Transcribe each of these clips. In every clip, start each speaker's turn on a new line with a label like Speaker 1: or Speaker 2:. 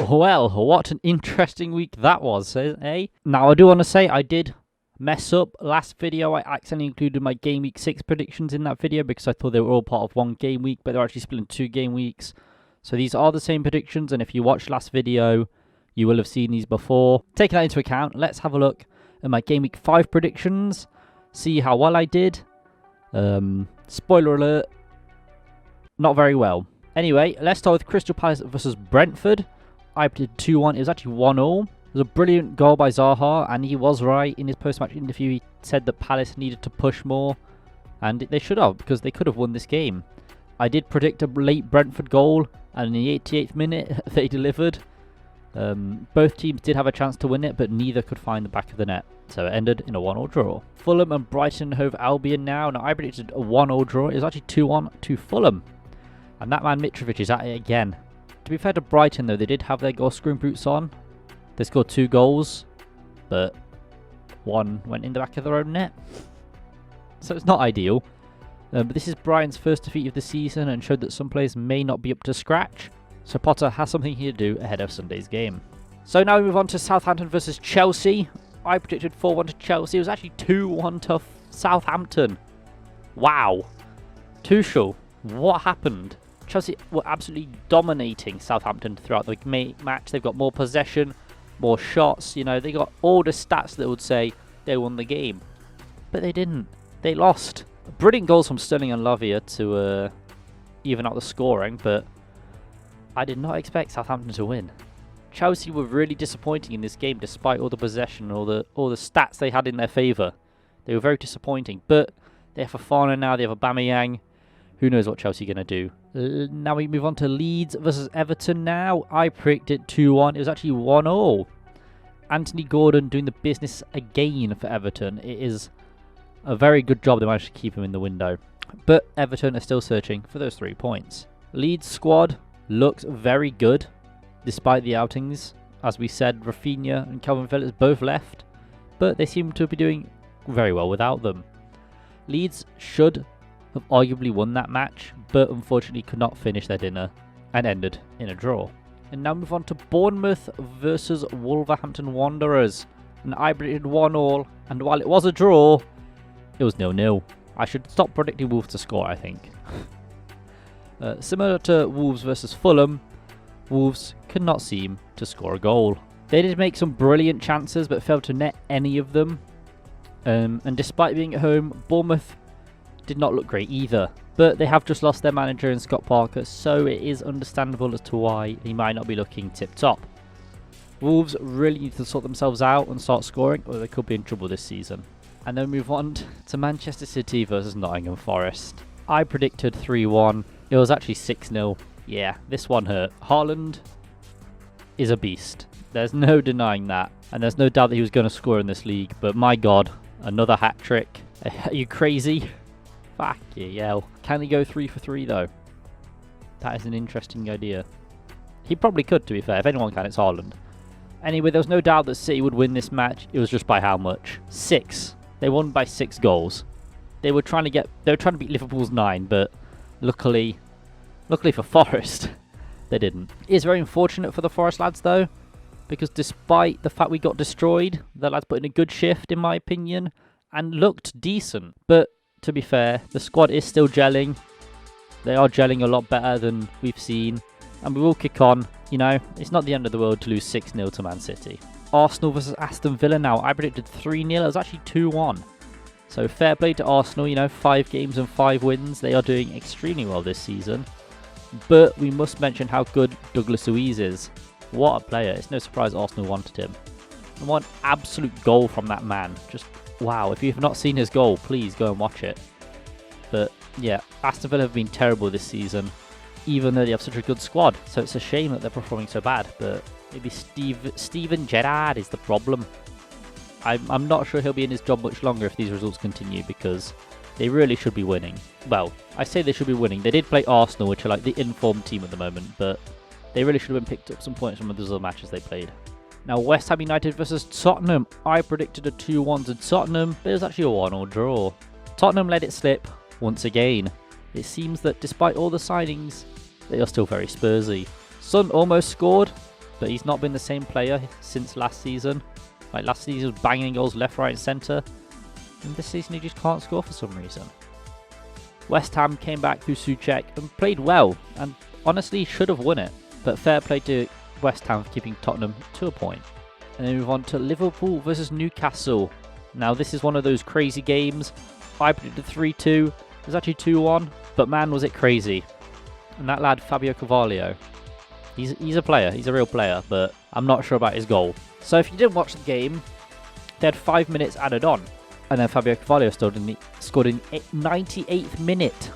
Speaker 1: Well, what an interesting week that was, eh? Now, I do want to say I did mess up last video. I accidentally included my Game Week 6 predictions in that video because I thought they were all part of one game week, but they're actually split in 2 game weeks. So these are the same predictions, and if you watched last video, you will have seen these before. Taking that into account, let's have a look at my Game Week 5 predictions, see how well I did. Spoiler alert, not very well. Anyway, let's start with Crystal Palace versus Brentford. I did 2-1. It was actually 1-1. It was a brilliant goal by Zaha, and he was right. In his post-match interview, he said that Palace needed to push more, and they should have, because they could have won this game. I did predict a late Brentford goal, and in the 88th minute, they delivered. Both teams did have a chance to win it, but neither could find the back of the net, so it ended in a 1-1 draw. Fulham and Brighton Hove Albion now. Now, I predicted a 1-0 draw. It was actually 2-1 to Fulham, and that man Mitrovic is at it again. To be fair to Brighton, though, they did have their goal scoring boots on. They scored 2 goals, but one went in the back of their own net. So it's not ideal. But this is Brighton's first defeat of the season and showed that some players may not be up to scratch. So Potter has something here to do ahead of Sunday's game. So now we move on to Southampton versus Chelsea. I predicted 4-1 to Chelsea. It was actually 2-1 to Southampton. Wow. Tuchel, what happened? Chelsea were absolutely dominating Southampton throughout the match. They've got more possession, more shots. You know, they got all the stats that would say they won the game. But they didn't. They lost. Brilliant goals from Sterling and Lavia to even out the scoring, but I did not expect Southampton to win. Chelsea were really disappointing in this game despite all the possession, all the stats they had in their favour. They were very disappointing, but they have Fofana now, they have Aubameyang. Who knows what Chelsea are going to do. Now we move on to Leeds versus Everton now. I predicted 2-1. It was actually 1-0. Anthony Gordon doing the business again for Everton. It is a very good job they managed to keep him in the window. But Everton are still searching for those 3 points. Leeds squad looks very good despite the outings. As we said, Rafinha and Calvin Phillips both left, but they seem to be doing very well without them. Leeds should have arguably won that match, but unfortunately could not finish their dinner and ended in a draw. And now move on to Bournemouth versus Wolverhampton Wanderers. And I predicted 1-1, and while it was a draw, it was 0-0. I should stop predicting Wolves to score, I think. Similar to Wolves versus Fulham, Wolves could not seem to score a goal. They did make some brilliant chances, but failed to net any of them. And despite being at home, Bournemouth did not look great either, but they have just lost their manager in Scott Parker, so it is understandable as to why they might not be looking tip-top. Wolves really need to sort themselves out and start scoring, or they could be in trouble this season. And then move on to Manchester City versus Nottingham Forest. I predicted 3-1. It was actually 6-0. Yeah, this one hurt. Haaland is a beast. There's no denying that, and there's no doubt that he was going to score in this league, but my god, another hat-trick. Are you crazy? Fuck yeah. Can he go 3 for 3 though? That is an interesting idea. He probably could, to be fair. If anyone can, it's Haaland. Anyway, there was no doubt that City would win this match. It was just by how much? 6. They won by 6 goals. They were trying to beat Liverpool's 9, but luckily for Forest, they didn't. It is very unfortunate for the Forest lads though, because despite the fact we got destroyed, the lads put in a good shift in my opinion and looked decent. But to be fair, the squad is still gelling. They are gelling a lot better than we've seen. And we will kick on. You know, it's not the end of the world to lose 6-0 to Man City. Arsenal versus Aston Villa now. I predicted 3-0. It was actually 2-1. So fair play to Arsenal. You know, 5 games and 5 wins. They are doing extremely well this season. But we must mention how good Douglas Luiz is. What a player. It's no surprise Arsenal wanted him. And what an absolute goal from that man. Just wow, if you have not seen his goal, please go and watch it. But yeah, Aston Villa have been terrible this season, even though they have such a good squad. So it's a shame that they're performing so bad, but maybe Steven Gerrard is the problem. I'm not sure he'll be in his job much longer if these results continue, because they really should be winning. Well, I say they should be winning. They did play Arsenal, which are like the informed team at the moment, but they really should have been picked up some points from those other matches they played. Now, West Ham United versus Tottenham. I predicted a 2-1 to Tottenham, but it was actually a 1-1 draw. Tottenham let it slip once again. It seems that despite all the signings, they are still very Spursy. Son almost scored, but he's not been the same player since last season. Like last season, he was banging goals left, right, and centre. And this season, he just can't score for some reason. West Ham came back through Souček and played well, and honestly should have won it. But fair play to West Ham for keeping Tottenham to a point. And then we move on to Liverpool versus Newcastle. Now this is one of those crazy games. I predicted 3-2. It was actually 2-1, but man was it crazy. And that lad Fabio Carvalho, he's a player, he's a real player, but I'm not sure about his goal. So if you didn't watch the game, they had 5 minutes added on. And then Fabio Carvalho scored in 98th minute.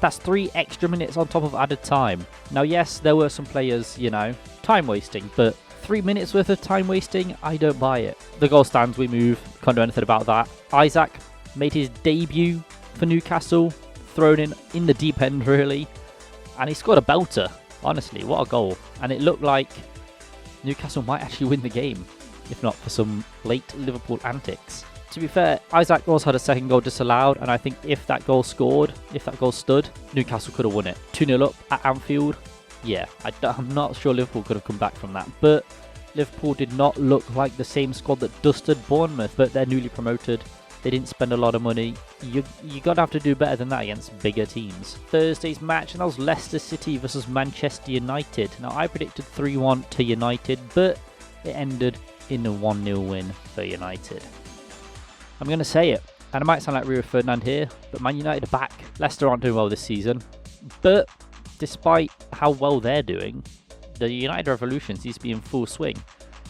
Speaker 1: That's 3 extra minutes on top of added time. Now yes, there were some players, you know, time wasting, but 3 minutes worth of time wasting, I don't buy it. The goal stands, we move, can't do anything about that. Isaac made his debut for Newcastle, thrown in the deep end really, and he scored a belter. Honestly, what a goal. And it looked like Newcastle might actually win the game, if not for some late Liverpool antics. To be fair, Isaac also had a second goal disallowed, and I think if that goal stood, Newcastle could have won it. 2-0 up at Anfield. Yeah, I'm not sure Liverpool could have come back from that, but Liverpool did not look like the same squad that dusted Bournemouth, but they're newly promoted. They didn't spend a lot of money. You got to have to do better than that against bigger teams. Thursday's match, and that was Leicester City versus Manchester United. Now, I predicted 3-1 to United, but it ended in a 1-0 win for United. I'm going to say it, and it might sound like Rio Ferdinand here, but Man United are back. Leicester aren't doing well this season, but despite how well they're doing, the United revolution seems to be in full swing.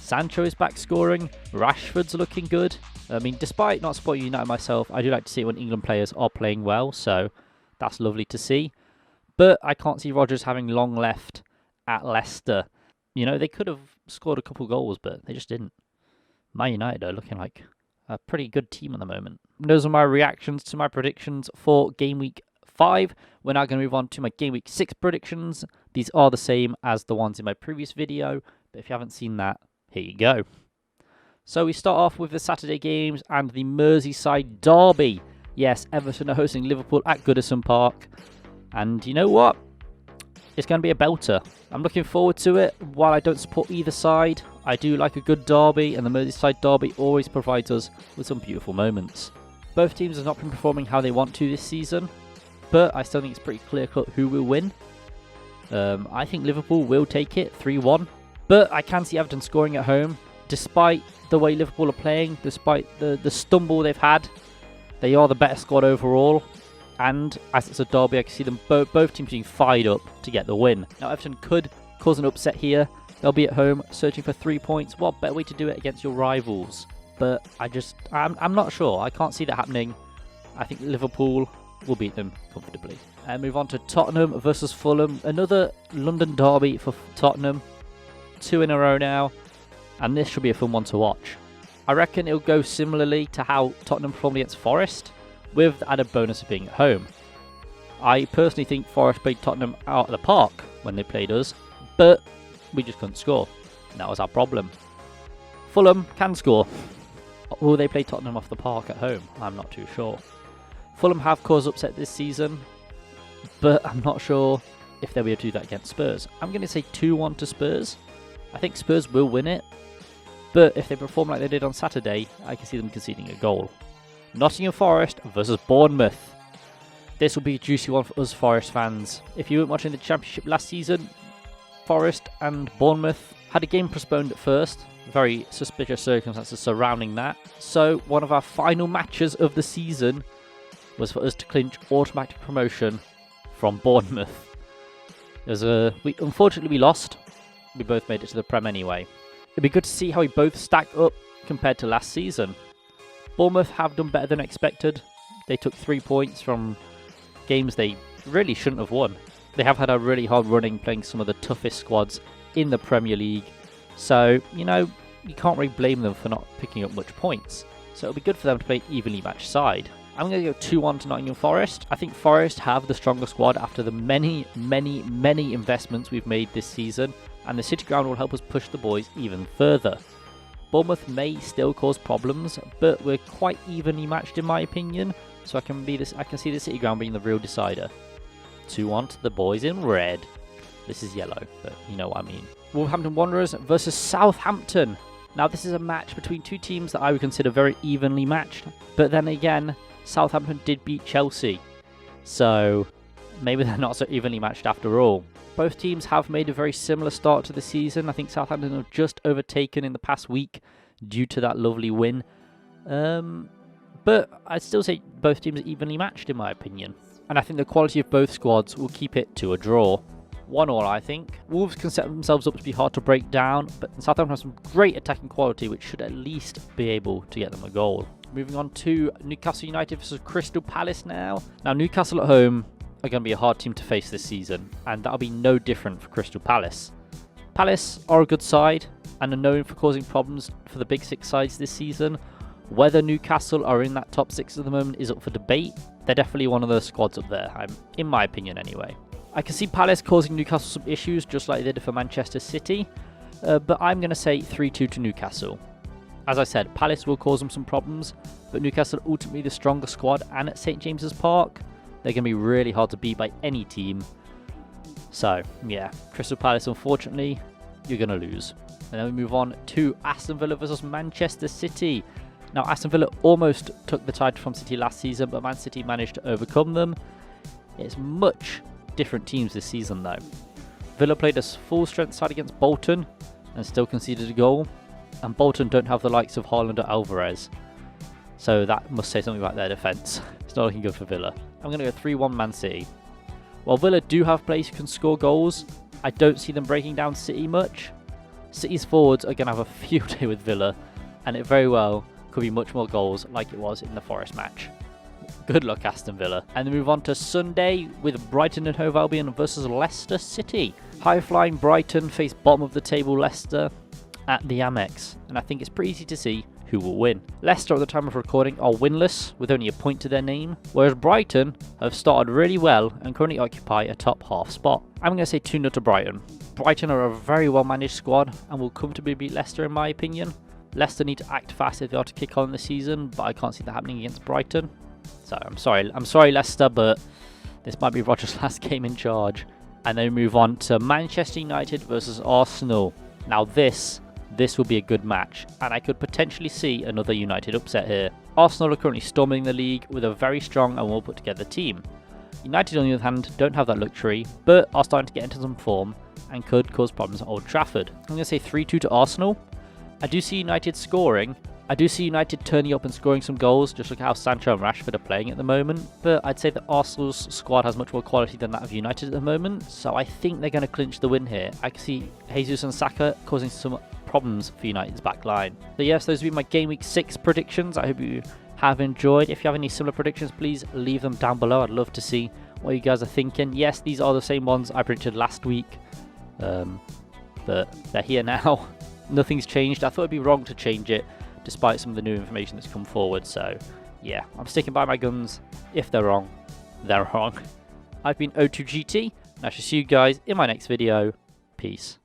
Speaker 1: Sancho is back scoring, Rashford's looking good. I mean, despite not supporting United myself, I do like to see it when England players are playing well, so that's lovely to see. But I can't see Rodgers having long left at Leicester. You know, they could have scored a couple goals, but they just didn't. Man United are looking like a pretty good team at the moment. Those are my reactions to my predictions for Game Week 5. We're now going to move on to my Game Week 6 predictions. These are the same as the ones in my previous video, but if you haven't seen that, here you go. So we start off with the Saturday games and the Merseyside derby. Yes, Everton are hosting Liverpool at Goodison Park. And you know what? It's going to be a belter. I'm looking forward to it. While I don't support either side, I do like a good derby, and the Merseyside derby always provides us with some beautiful moments. Both teams have not been performing how they want to this season, but I still think it's pretty clear-cut who will win. I think Liverpool will take it 3-1, but I can see Everton scoring at home. Despite the way Liverpool are playing, despite the stumble they've had, they are the better squad overall. And as it's a derby, I can see them both teams being fired up to get the win. Now, Everton could cause an upset here. They'll be at home searching for 3 points. What better way to do it against your rivals? But I'm not sure. I can't see that happening. I think Liverpool will beat them comfortably. And move on to Tottenham versus Fulham. Another London derby for Tottenham. 2 in a row now. And this should be a fun one to watch. I reckon it'll go similarly to how Tottenham performed against Forest, with the added bonus of being at home. I personally think Forest played Tottenham out of the park when they played us, but we just couldn't score. And that was our problem. Fulham can score. Will they play Tottenham off the park at home? I'm not too sure. Fulham have caused upset this season, but I'm not sure if they'll be able to do that against Spurs. I'm going to say 2-1 to Spurs. I think Spurs will win it, but if they perform like they did on Saturday, I can see them conceding a goal. Nottingham Forest versus Bournemouth. This will be a juicy one for us Forest fans. If you weren't watching the Championship last season, Forest and Bournemouth had a game postponed at first. Very suspicious circumstances surrounding that. So one of our final matches of the season was for us to clinch automatic promotion from Bournemouth. Unfortunately, we lost. We both made it to the Prem anyway. It'd be good to see how we both stack up compared to last season. Bournemouth have done better than expected. They took 3 points from games they really shouldn't have won. They have had a really hard running playing some of the toughest squads in the Premier League. So, you know, you can't really blame them for not picking up much points. So it'll be good for them to play an evenly matched side. I'm going to go 2-1 to Nottingham Forest. I think Forest have the stronger squad after the many investments we've made this season. And the City Ground will help us push the boys even further. Bournemouth may still cause problems, but we're quite evenly matched in my opinion, so I can see the City Ground being the real decider. 2-1 to the boys in red. This is yellow, but you know what I mean. Wolverhampton Wanderers versus Southampton. Now, this is a match between two teams that I would consider very evenly matched. But then again, Southampton did beat Chelsea. So maybe they're not so evenly matched after all. Both teams have made a very similar start to the season. I think Southampton have just overtaken in the past week due to that lovely win. But I'd still say both teams are evenly matched in my opinion. And I think the quality of both squads will keep it to a draw. 1-1, I think. Wolves can set themselves up to be hard to break down, but Southampton has some great attacking quality, which should at least be able to get them a goal. Moving on to Newcastle United versus Crystal Palace now. Now, Newcastle at home are going to be a hard team to face this season, and that'll be no different for Crystal Palace. Palace are a good side, and are known for causing problems for the big six sides this season. Whether Newcastle are in that top six at the moment is up for debate. They're definitely one of those squads up there, in my opinion anyway. I can see Palace causing Newcastle some issues, just like they did for Manchester City, but I'm going to say 3-2 to Newcastle. As I said, Palace will cause them some problems, but Newcastle ultimately the stronger squad, and at St James's Park, they're going to be really hard to beat by any team. So, yeah, Crystal Palace, unfortunately, you're going to lose. And then we move on to Aston Villa versus Manchester City. Now, Aston Villa almost took the title from City last season, but Man City managed to overcome them. It's much different teams this season though. Villa played a full strength side against Bolton and still conceded a goal, and Bolton don't have the likes of Haaland or Alvarez, so that must say something about their defence. It's not looking good for Villa. I'm going to go 3-1 Man City. While Villa do have players who can score goals, I don't see them breaking down City much. City's forwards are going to have a field day with Villa, and it very well could be much more goals like it was in the Forest match. Good luck, Aston Villa. And then move on to Sunday with Brighton and Hove Albion versus Leicester City. High-flying Brighton face bottom of the table Leicester at the Amex, and I think it's pretty easy to see who will win. Leicester at the time of recording are winless with only a point to their name, whereas Brighton have started really well and currently occupy a top half spot. I'm going to say 2-0 to Brighton. Brighton are a very well managed squad and will comfortably beat Leicester in my opinion. Leicester need to act fast if they are to kick on the season, but I can't see that happening against Brighton. So I'm sorry Leicester, but this might be Rodgers' last game in charge. And then we move on to Manchester United versus Arsenal. Now this will be a good match, and I could potentially see another United upset here. Arsenal are currently storming the league with a very strong and well put together team. United on the other hand don't have that luxury, but are starting to get into some form and could cause problems at Old Trafford. I'm going to say 3-2 to Arsenal. I do see United scoring. I do see United turning up and scoring some goals, just look at how Sancho and Rashford are playing at the moment. But I'd say that Arsenal's squad has much more quality than that of United at the moment, so I think they're going to clinch the win here. I can see Jesus and Saka causing some problems for United's back line. So yes, those will be my Game Week 6 predictions. I hope you have enjoyed. If you have any similar predictions, please leave them down below. I'd love to see what you guys are thinking. Yes, these are the same ones I predicted last week, but they're here now. Nothing's changed. I thought it'd be wrong to change it, despite some of the new information that's come forward. So yeah, I'm sticking by my guns. If they're wrong, they're wrong. I've been O2GT, and I shall see you guys in my next video. Peace.